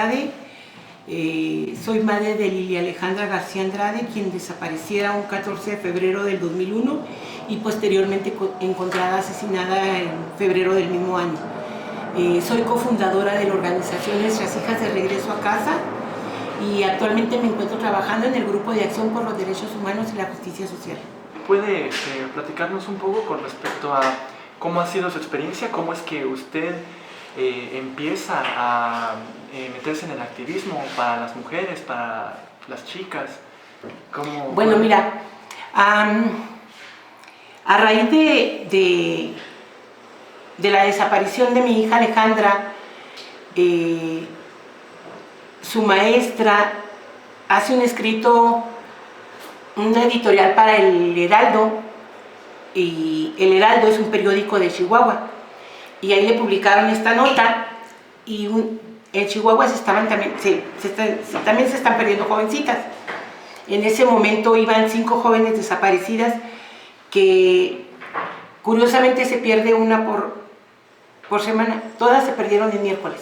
Andrade. Soy madre de Lilia Alejandra García Andrade, quien desapareciera un 14 de febrero del 2001 y posteriormente encontrada asesinada en febrero del mismo año. Soy cofundadora de la organización Nuestras Hijas de Regreso a Casa y actualmente me encuentro trabajando en el Grupo de Acción por los Derechos Humanos y la Justicia Social. ¿Puede platicarnos un poco con respecto a cómo ha sido su experiencia? ¿Cómo es que usted empieza a meterse en el activismo para las mujeres, para las chicas? Bueno, mira, a raíz de la desaparición de mi hija Alejandra, su maestra hace un escrito, una editorial para el Heraldo, y el Heraldo es un periódico de Chihuahua, y ahí le publicaron esta nota, y en Chihuahua también se están perdiendo jovencitas. En ese momento iban 5 jóvenes desaparecidas, que curiosamente se pierde una por semana. Todas se perdieron el miércoles,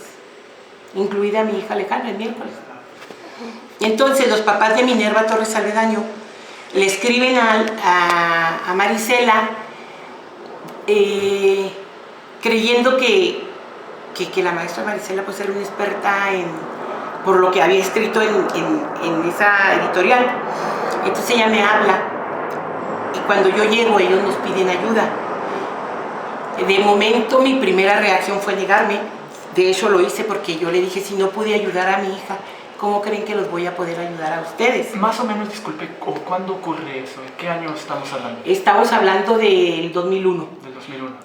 incluida mi hija Alejandra, el miércoles. Entonces los papás de Minerva Torres Aledaño le escriben a Marisela, creyendo que la maestra Marisela pues era una experta por lo que había escrito en esa editorial. Entonces ella me habla, y cuando yo llego ellos nos piden ayuda. De momento mi primera reacción fue negarme. De hecho lo hice porque yo le dije, si no pude ayudar a mi hija, ¿cómo creen que los voy a poder ayudar a ustedes? Más o menos, disculpe, ¿cuándo ocurre eso? ¿En qué año estamos hablando? Estamos hablando del 2001. Del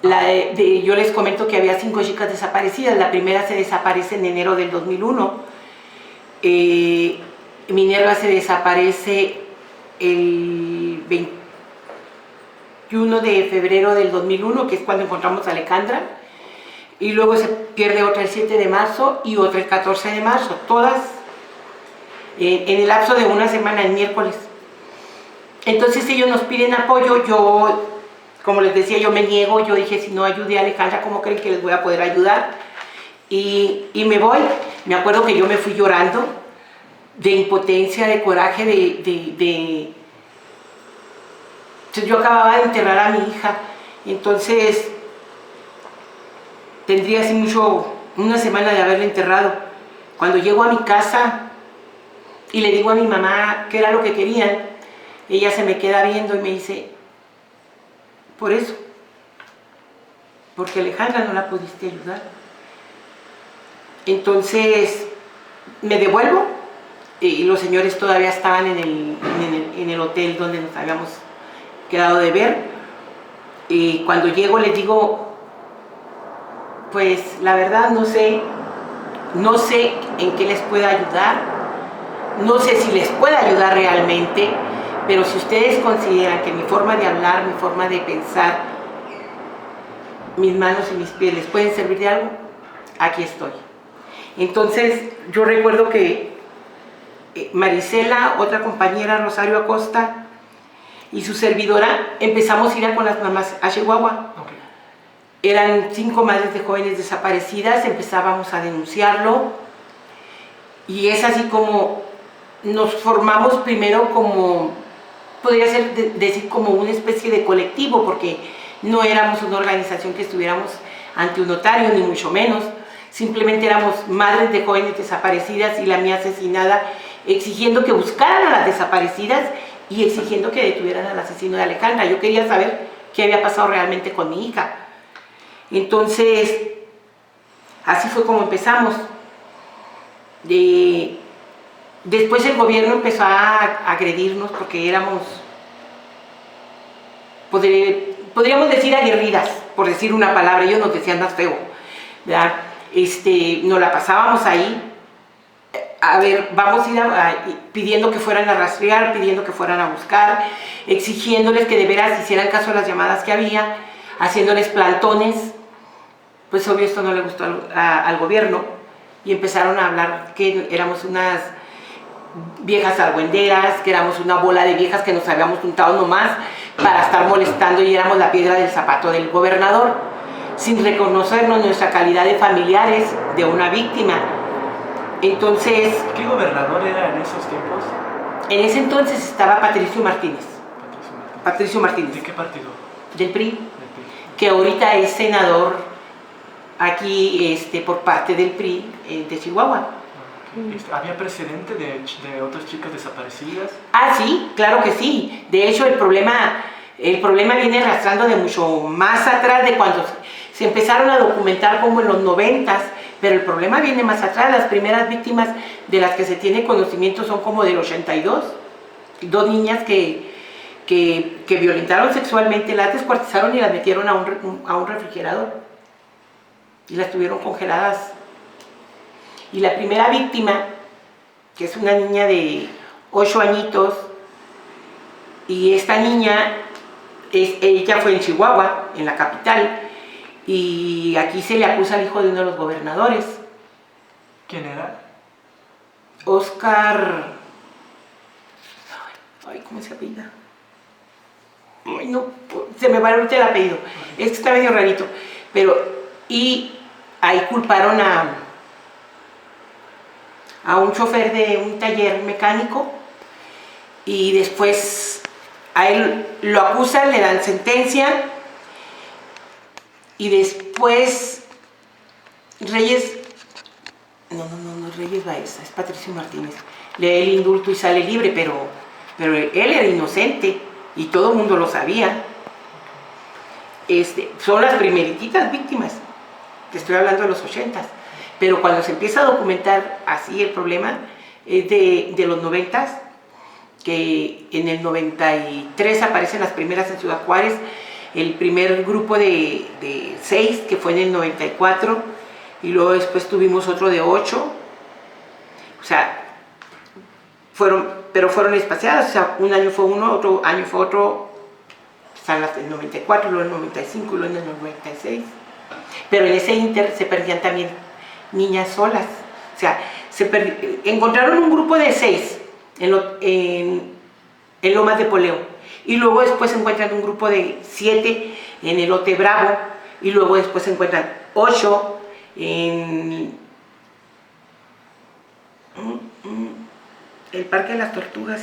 2001. Yo les comento que había 5 chicas desaparecidas. La primera se desaparece en enero del 2001. Minerva se desaparece el 21 de febrero del 2001, que es cuando encontramos a Alejandra. Y luego se pierde otra el 7 de marzo y otra el 14 de marzo. Todas en el lapso de una semana, el miércoles. Entonces ellos nos piden apoyo. Yo, como les decía, yo me niego. Yo dije, si no ayudé a Alejandra, ¿cómo creen que les voy a poder ayudar? Y me voy. Me acuerdo que yo me fui llorando de impotencia, de coraje, Entonces yo acababa de enterrar a mi hija. Entonces tendría así una semana de haberla enterrado. Cuando llego a mi casa y le digo a mi mamá qué era lo que querían, ella se me queda viendo y me dice, por eso, porque Alejandra no la pudiste ayudar. Entonces me devuelvo, y los señores todavía estaban en el hotel donde nos habíamos quedado de ver. Y cuando llego les digo, pues la verdad no sé en qué les pueda ayudar. No sé si les puede ayudar realmente, pero si ustedes consideran que mi forma de hablar, mi forma de pensar, mis manos y mis pies les pueden servir de algo, aquí estoy. Entonces yo recuerdo que Marisela, otra compañera, Rosario Acosta, y su servidora empezamos a ir con las mamás a Chihuahua. Okay. Eran 5 madres de jóvenes desaparecidas, empezábamos a denunciarlo, y es así como nos formamos primero como, podría ser decir como una especie de colectivo, porque no éramos una organización que estuviéramos ante un notario, ni mucho menos. Simplemente éramos madres de jóvenes desaparecidas y la mía asesinada, exigiendo que buscaran a las desaparecidas y exigiendo que detuvieran al asesino de Alejandra. Yo quería saber qué había pasado realmente con mi hija. Entonces, así fue como empezamos. Después el gobierno empezó a agredirnos porque éramos, podríamos decir, aguerridas, por decir una palabra. Ellos nos decían más feo, ¿verdad? Nos la pasábamos ahí, a ver, vamos a ir pidiendo que fueran a rastrear, pidiendo que fueran a buscar, exigiéndoles que de veras hicieran caso a las llamadas que había, haciéndoles plantones. Pues obvio esto no le gustó al gobierno, y empezaron a hablar que éramos unas viejas argüenderas, que éramos una bola de viejas que nos habíamos juntado nomás para estar molestando y éramos la piedra del zapato del gobernador, sin reconocernos nuestra calidad de familiares de una víctima. Entonces, ¿Qué gobernador era en esos tiempos? en ese entonces estaba Patricio Martínez. Patricio Martínez. Patricio Martínez, ¿De qué partido? del PRI, Del PRI. que ahorita es senador aquí por parte del PRI de Chihuahua. Okay. ¿Había precedente de otras chicas desaparecidas? Ah, sí, claro que sí. De hecho, el problema viene arrastrando de mucho más atrás de cuando se empezaron a documentar como en los 90s, pero el problema viene más atrás. Las primeras víctimas de las que se tiene conocimiento son como del 82. Dos niñas que violentaron sexualmente, las descuartizaron y las metieron a un refrigerador y las tuvieron congeladas. Y la primera víctima, que es una niña de 8 añitos, y esta niña, ella fue en Chihuahua, en la capital, y aquí se le acusa al hijo de uno de los gobernadores. ¿Quién era? Oscar... Ay, ¿cómo se apellida? Ay, no, se me va ahorita el apellido. Es que está medio rarito. Pero, y ahí culparon a un chofer de un taller mecánico, y después a él lo acusan, le dan sentencia, y después Reyes, no Reyes Baeza, es Patricio Martínez, le da el indulto y sale libre, pero él era inocente y todo el mundo lo sabía. Son las primeritas víctimas, te estoy hablando de los 80s, pero cuando se empieza a documentar así el problema es de los 90s, que en el 93 aparecen las primeras en Ciudad Juárez, el primer grupo de 6 que fue en el 94, y luego después tuvimos otro de 8, o sea, pero fueron espaciadas, o sea, un año fue uno, otro año fue otro, están las del 94, luego en el 95, luego en el 96, pero en ese inter se perdían también niñas solas, o sea, encontraron un grupo de 6 en Lomas de Poleo, y luego después se encuentran un grupo de 7 en Elote Bravo, y luego después se encuentran 8 en el Parque de las Tortugas,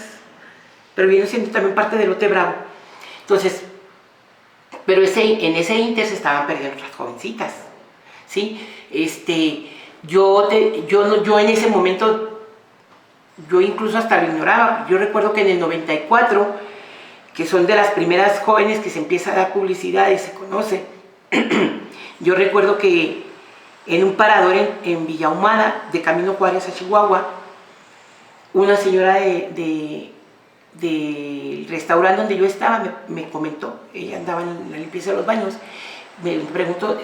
pero viene siendo también parte del Elote Bravo. Entonces, pero en ese inter se estaban perdiendo las jovencitas, ¿sí? Yo en ese momento, yo incluso hasta lo ignoraba. Yo recuerdo que en el 94, que son de las primeras jóvenes que se empieza a dar publicidad y se conoce, yo recuerdo que en un parador en Villa Ahumada, de camino Juárez a Chihuahua, una señora del restaurante donde yo estaba me comentó, ella andaba en la limpieza de los baños, me preguntó,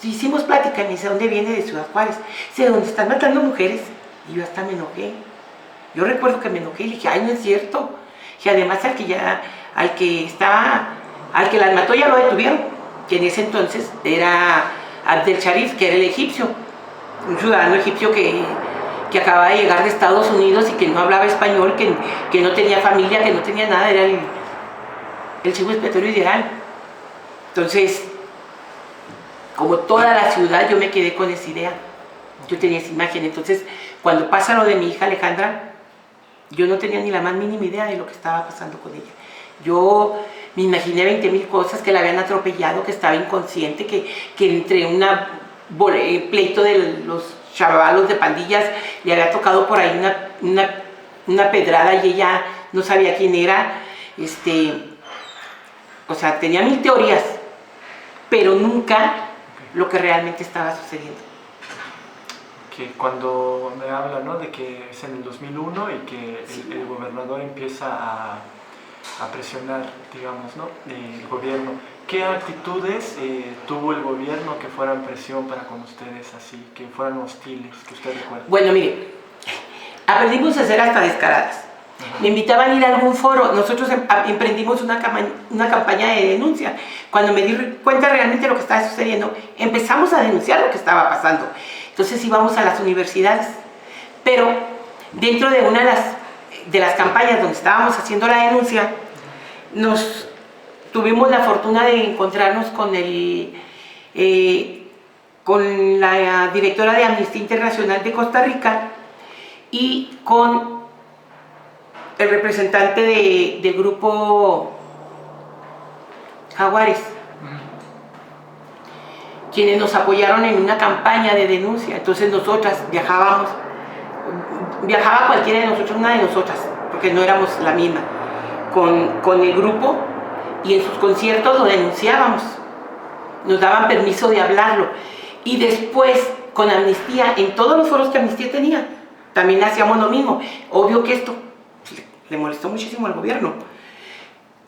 hicimos plática, y me dice, ¿dónde viene? De Ciudad Juárez. Dice, ¿dónde están matando mujeres? Y yo hasta me enojé. Yo recuerdo que me enojé y le dije, ay, no es cierto. Y además al que las mató ya lo detuvieron, que en ese entonces era Abdel Sharif, que era el egipcio, un ciudadano egipcio que acababa de llegar de Estados Unidos y que no hablaba español, que no tenía familia, que no tenía nada, era el chivo expiatorio ideal. Entonces, como toda la ciudad, yo me quedé con esa idea, yo tenía esa imagen. Entonces, cuando pasa lo de mi hija Alejandra, yo no tenía ni la más mínima idea de lo que estaba pasando con ella. Yo me imaginé 20,000 cosas, que la habían atropellado, que estaba inconsciente, que entre pleito de los chavalos de pandillas le había tocado por ahí una pedrada y ella no sabía quién era. O sea, tenía 1000 teorías, pero nunca lo que realmente estaba sucediendo. Que cuando me habla, ¿no?, de que es en el 2001 y que el gobernador empieza a presionar, digamos, ¿no?, el gobierno. ¿Qué actitudes tuvo el gobierno que fueran presión para con ustedes, así, que fueran hostiles, que usted recuerda? Bueno, mire, aprendimos a ser hasta descaradas. Me invitaban a ir a algún foro, nosotros emprendimos una campaña de denuncia. Cuando me di cuenta realmente de lo que estaba sucediendo, empezamos a denunciar lo que estaba pasando. Entonces íbamos a las universidades, pero dentro de una de las campañas donde estábamos haciendo la denuncia, tuvimos la fortuna de encontrarnos con la directora de Amnistía Internacional de Costa Rica, y con el representante del grupo Jaguares, quienes nos apoyaron en una campaña de denuncia. Entonces nosotras viajaba cualquiera de nosotros, una de nosotras, porque no éramos la misma, con el grupo, y en sus conciertos lo denunciábamos, nos daban permiso de hablarlo. Y después, con Amnistía, en todos los foros que Amnistía tenía, también hacíamos lo mismo. Obvio que esto le molestó muchísimo al gobierno.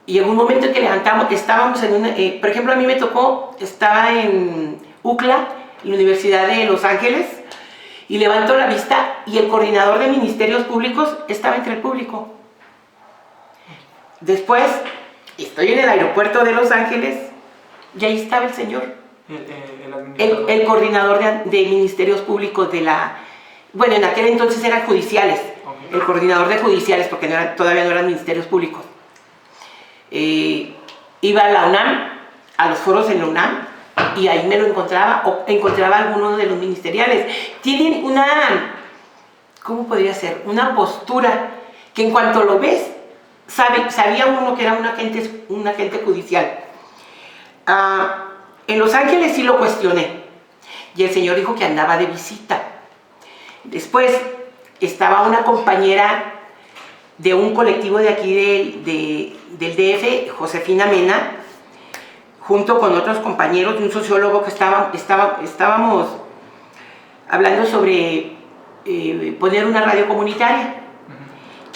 Y en un momento en que levantamos, estábamos en una, por ejemplo, a mí me tocó, estaba en UCLA, la Universidad de Los Ángeles, y levanto la vista y el coordinador de ministerios públicos estaba entre el público. Después, estoy en el aeropuerto de Los Ángeles y ahí estaba el señor. El coordinador de ministerios públicos de la... Bueno, en aquel entonces eran judiciales. Okay. El coordinador de judiciales, porque todavía no eran ministerios públicos. Iba a la UNAM, a los foros en la UNAM, y ahí me lo encontraba, o encontraba algunos de los ministeriales. Tienen una, ¿cómo podría ser? Una postura que en cuanto lo ves, sabía uno que era un agente judicial. En Los Ángeles sí lo cuestioné, y el señor dijo que andaba de visita. Después estaba una compañera de un colectivo de aquí del DF, Josefina Mena, junto con otros compañeros y un sociólogo que estábamos hablando sobre poner una radio comunitaria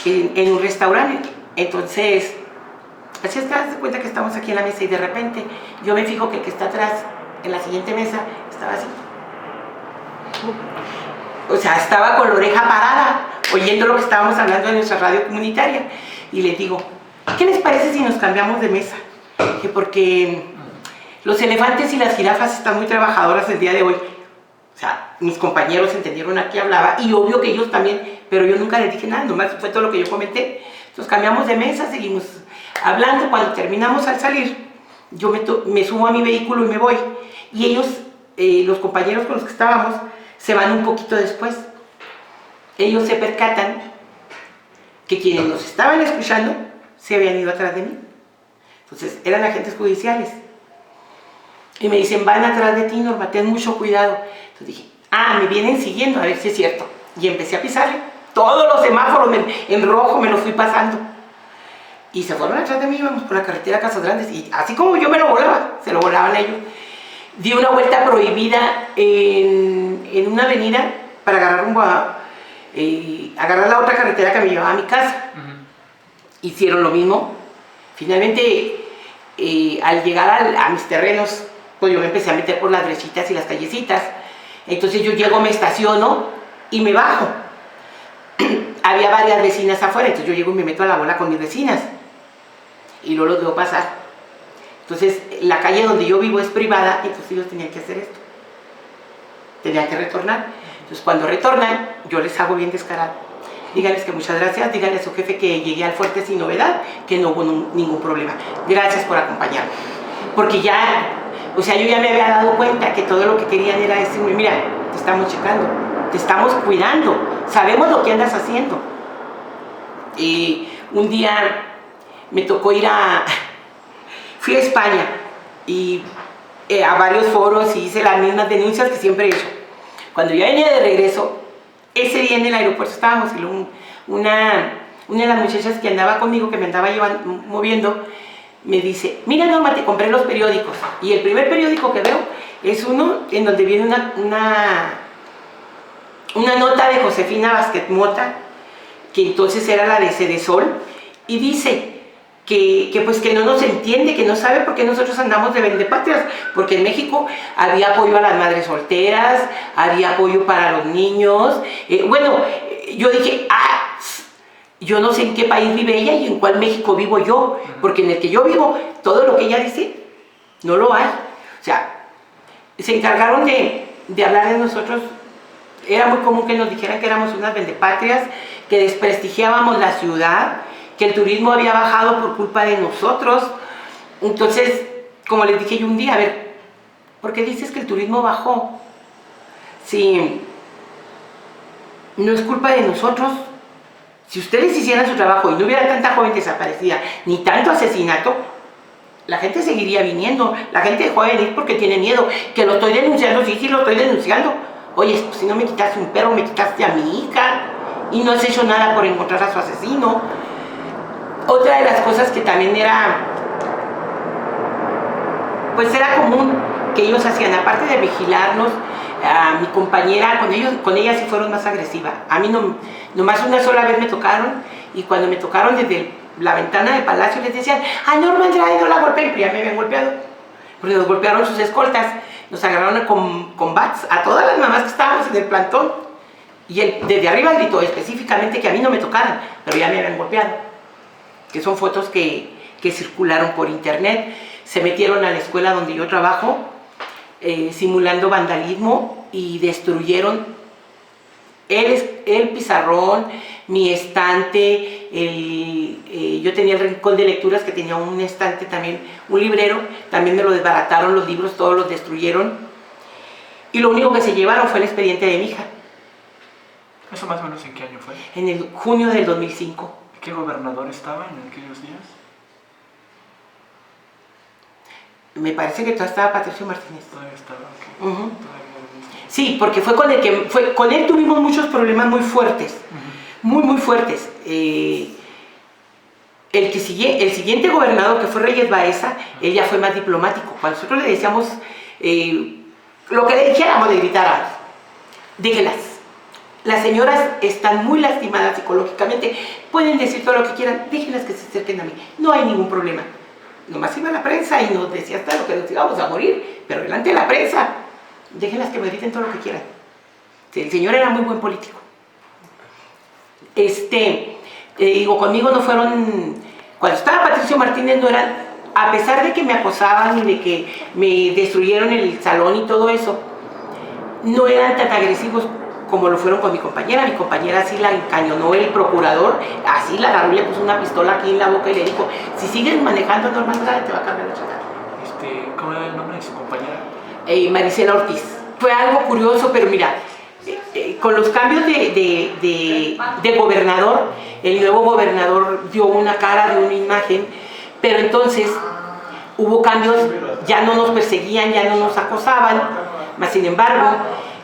en un restaurante. Entonces, así te das cuenta que estamos aquí en la mesa y de repente yo me fijo que el que está atrás, en la siguiente mesa, estaba así. O sea, estaba con la oreja parada, oyendo lo que estábamos hablando en nuestra radio comunitaria. Y les digo, ¿qué les parece si nos cambiamos de mesa? Que porque los elefantes y las jirafas están muy trabajadoras el día de hoy. O sea, mis compañeros entendieron a qué hablaba y obvio que ellos también, pero yo nunca les dije nada, nomás fue todo lo que yo comenté. Entonces cambiamos de mesa, seguimos hablando. Cuando terminamos al salir, yo me subo a mi vehículo y me voy. Y ellos, los compañeros con los que estábamos, se van un poquito después. Ellos se percatan que quienes nos estaban escuchando se habían ido atrás de mí. Entonces eran agentes judiciales. Y me dicen, van atrás de ti, Norma, ten mucho cuidado. Entonces dije, me vienen siguiendo, a ver si es cierto. Y empecé a pisarle. Todos los semáforos en rojo me los fui pasando. Y se fueron atrás de mí, íbamos por la carretera Casas Grandes. Y así como yo me lo volaba, se lo volaban ellos. Di una vuelta prohibida en una avenida para agarrar la otra carretera que me llevaba a mi casa. Hicieron lo mismo. Finalmente, al llegar a mis terrenos, pues yo me empecé a meter por las brechitas y las callecitas. Entonces yo llego, me estaciono y me bajo. Había varias vecinas afuera, entonces yo llego y me meto a la bola con mis vecinas. Y luego los veo pasar. Entonces, la calle donde yo vivo es privada, entonces ellos tenían que hacer esto. Tenían que retornar. Entonces, cuando retornan, yo les hago bien descarado. Díganles que muchas gracias, díganle a su jefe que llegué al fuerte sin novedad, que no hubo ningún problema. Gracias por acompañarme. Porque ya, o sea, yo ya me había dado cuenta que todo lo que querían era decirme, mira, te estamos checando, te estamos cuidando, sabemos lo que andas haciendo. Y un día me tocó fui a España y a varios foros y hice las mismas denuncias que siempre he hecho. Cuando yo venía de regreso, ese día en el aeropuerto estábamos y una de las muchachas que andaba conmigo, que me andaba moviendo, me dice, mira Norma, te compré los periódicos. Y el primer periódico que veo es uno en donde viene una nota de Josefina Vázquez Mota, que entonces era la de Cedesol, y dice pues que no nos entiende, que no sabe por qué nosotros andamos de vendepatrias, porque en México había apoyo a las madres solteras, había apoyo para los niños. Yo dije, yo no sé en qué país vive ella y en cuál México vivo yo, porque en el que yo vivo, todo lo que ella dice, no lo hay. O sea, se encargaron de hablar de nosotros. Era muy común que nos dijeran que éramos unas vendepatrias, que desprestigiábamos la ciudad, que el turismo había bajado por culpa de nosotros. Entonces, como les dije yo un día, a ver, ¿por qué dices que el turismo bajó? Si no es culpa de nosotros. Si ustedes hicieran su trabajo y no hubiera tanta joven desaparecida, ni tanto asesinato, la gente seguiría viniendo. La gente dejó de venir porque tiene miedo. Que lo estoy denunciando, sí, lo estoy denunciando. Oye, pues si no me quitaste un perro, me quitaste a mi hija. Y no has hecho nada por encontrar a su asesino. Otra de las cosas que también era común que ellos hacían, aparte de vigilarnos, a mi compañera, con ella sí fueron más agresivas. A mí nomás una sola vez me tocaron, y cuando me tocaron desde la ventana del palacio les decían: ¡ay, Norma Andrade, no la golpeen! Pero ya me habían golpeado, porque nos golpearon sus escoltas, nos agarraron con bats a todas las mamás que estábamos en el plantón, y él desde arriba gritó específicamente que a mí no me tocaran, pero ya me habían golpeado. Que son fotos que circularon por internet. Se metieron a la escuela donde yo trabajo, simulando vandalismo, y destruyeron el pizarrón, mi estante, yo tenía el rincón de lecturas, que tenía un estante también, un librero, también me lo desbarataron, los libros todos los destruyeron, y lo único que se llevaron fue el expediente de mi hija. ¿Eso más o menos en qué año fue? En el junio del 2005. ¿Qué gobernador estaba en aquellos días? Me parece que todavía estaba Patricio Martínez. Todavía estaba, ok. Uh-huh. Sí, porque con él tuvimos muchos problemas muy fuertes, muy fuertes. El siguiente gobernador, que fue Reyes Baeza, él ya fue más diplomático. Cuando nosotros le decíamos lo que le dijéramos, le gritáramos: déjenlas. Las señoras están muy lastimadas psicológicamente, pueden decir todo lo que quieran, déjenlas que se acerquen a mí, no hay ningún problema. Nomás iba a la prensa y nos decía hasta lo que nos íbamos a morir, pero delante de la prensa, déjenlas que me griten todo lo que quieran. El señor era muy buen político. Digo, conmigo no fueron, cuando estaba Patricio Martínez no eran, a pesar de que me acosaban y de que me destruyeron el salón y todo eso, no eran tan agresivos como lo fueron con mi compañera. Mi compañera sí la encañonó el procurador, así la agarró y le puso una pistola aquí en la boca y le dijo: si sigues manejando normal, te va a cambiar la chingada. ¿Cómo era el nombre de su compañera? Marisela Ortiz. Fue algo curioso, pero mira, con los cambios de gobernador, el nuevo gobernador dio una cara, dio una imagen, pero entonces hubo cambios, ya no nos perseguían, ya no nos acosaban, más sin embargo,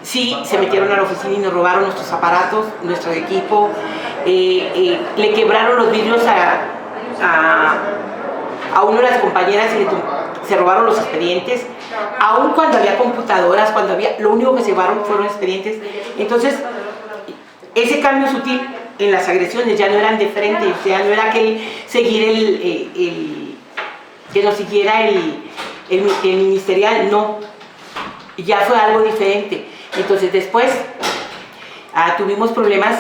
sí se metieron a la oficina y nos robaron nuestros aparatos, nuestro equipo, le quebraron los vidrios a una de las compañeras y se robaron los expedientes, aun cuando había computadoras, lo único que se llevaron fueron expedientes. Entonces, ese cambio sutil en las agresiones ya no eran de frente, o sea, no era que que nos siguiera el ministerial, no, ya fue algo diferente. Entonces después tuvimos problemas,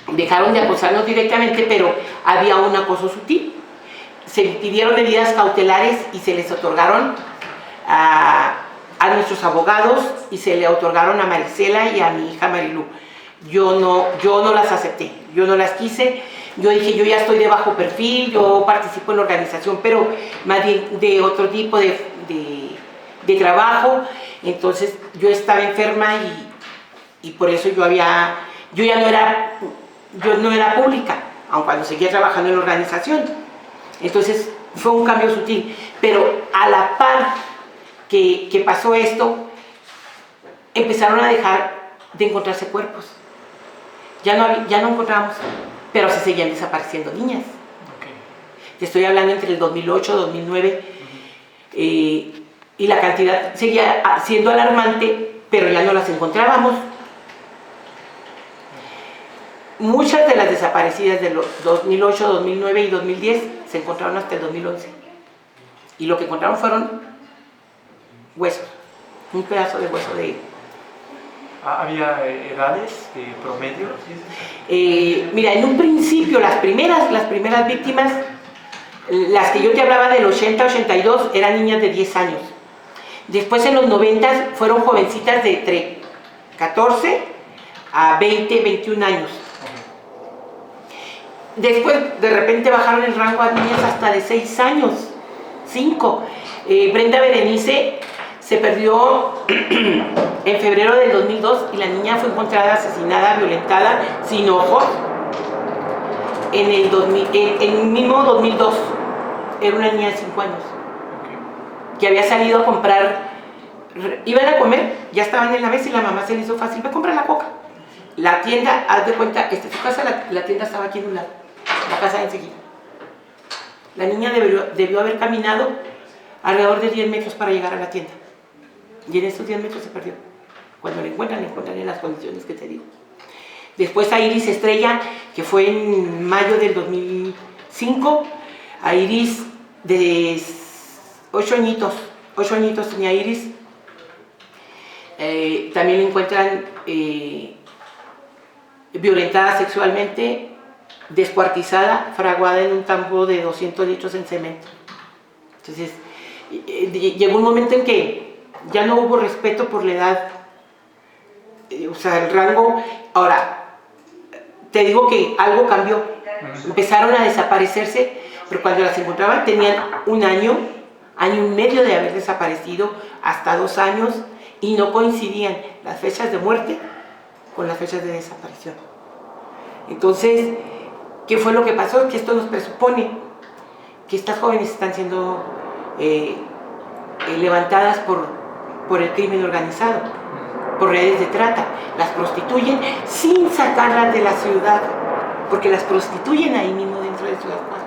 dejaron de acosarnos directamente, pero había un acoso sutil. Se pidieron medidas cautelares y se les otorgaron a nuestros abogados, y se le otorgaron a Marisela y a mi hija Marilu. Yo no las acepté, yo no las quise. Yo dije: yo ya estoy de bajo perfil, yo participo en la organización, pero más bien de otro tipo de trabajo. Entonces yo estaba enferma y por eso yo no era pública, aun cuando seguía trabajando en la organización. Entonces fue un cambio sutil, pero a la par que pasó esto, empezaron a dejar de encontrarse cuerpos. Ya no encontrábamos, pero se seguían desapareciendo niñas. Okay. Te estoy hablando entre el 2008 y 2009. Y la cantidad seguía siendo alarmante, pero ya no las encontrábamos. Muchas de las desaparecidas de los 2008, 2009 y 2010 se encontraron hasta el 2011. Y lo que encontraron fueron huesos, un pedazo de hueso de... ¿Había edades de promedio? Mira, en un principio las primeras víctimas, las que yo te hablaba del 80-82, eran niñas de 10 años. Después en los 90 fueron jovencitas de entre 14 a 20, 21 años. Después de repente bajaron el rango a niñas hasta de 6 años, 5. Brenda Berenice se perdió en febrero del 2002 y la niña fue encontrada asesinada, violentada, sin ojos, en el mismo 2002. Era una niña de 5 años que había salido a comprar, iban a comer, ya estaban en la mesa y la mamá se le hizo fácil, ve a comprar la coca. La tienda, haz de cuenta, esta es su casa, la tienda estaba aquí en un lado, la casa de enseguida. La niña debió haber caminado alrededor de 10 metros para llegar a la tienda. Y en esos 10 metros se perdió. Cuando la encuentran en las condiciones que te digo. Después a Iris Estrella, que fue en mayo del 2005, a Iris de 8 añitos tenía Iris. También la encuentran violentada sexualmente, descuartizada, fraguada en un tambo de 200 litros en cemento. Entonces, llegó un momento en que ya no hubo respeto por la edad, o sea, el rango. Ahora, te digo que algo cambió, empezaron a desaparecerse, pero cuando las encontraban tenían un año y medio de haber desaparecido, hasta 2 años, y no coincidían las fechas de muerte con las fechas de desaparición. Entonces, ¿qué fue lo que pasó? Que esto nos presupone que estas jóvenes están siendo levantadas por el crimen organizado, por redes de trata. Las prostituyen sin sacarlas de la ciudad, porque las prostituyen ahí mismo dentro de Ciudad Juárez.